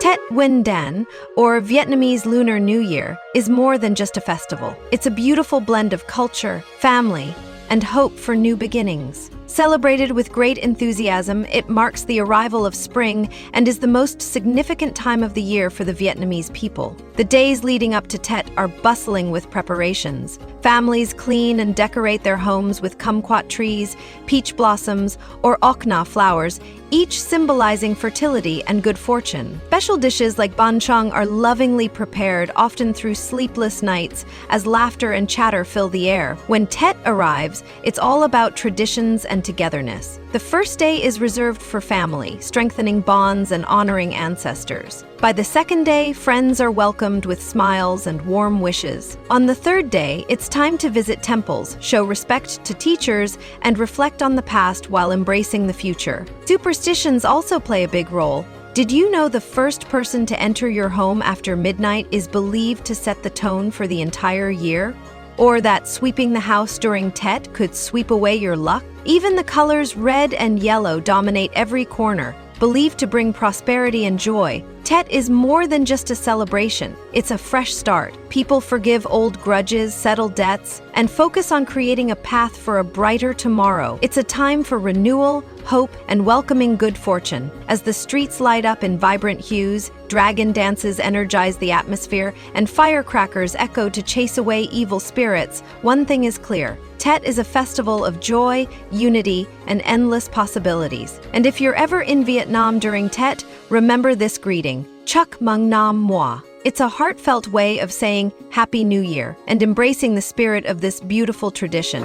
Tết Nguyên Đán, or Vietnamese Lunar New Year, is more than just a festival. It's a beautiful blend of culture, family, and hope for new beginnings. Celebrated with great enthusiasm, it marks the arrival of spring and is the most significant time of the year for the Vietnamese people. The days leading up to Tết are bustling with preparations. Families clean and decorate their homes with kumquat trees, peach blossoms, or okna flowers, each symbolizing fertility and good fortune. Special dishes like bancang are lovingly prepared, often through sleepless nights, as laughter and chatter fill the air. When Tết arrives, it's all about traditions and togetherness. The first day is reserved for family, strengthening bonds and honoring ancestors. By the second day, friends are welcomed with smiles and warm wishes. On the third day, it's time to visit temples, show respect to teachers, and reflect on the past while embracing the future. Superstitions also play a big role. Did you know the first person to enter your home after midnight is believed to set the tone for the entire year? Or that sweeping the house during Tết could sweep away your luck? Even the colors red and yellow dominate every corner, believed to bring prosperity and joy. Tết is more than just a celebration. It's a fresh start. People forgive old grudges, settle debts, and focus on creating a path for a brighter tomorrow. It's a time for renewal, hope, and welcoming good fortune. As the streets light up in vibrant hues, dragon dances energize the atmosphere, and firecrackers echo to chase away evil spirits, one thing is clear. Tết is a festival of joy, unity, and endless possibilities. And if you're ever in Vietnam during Tết, remember this greeting, Chúc mừng năm mới. It's a heartfelt way of saying Happy New Year and embracing the spirit of this beautiful tradition.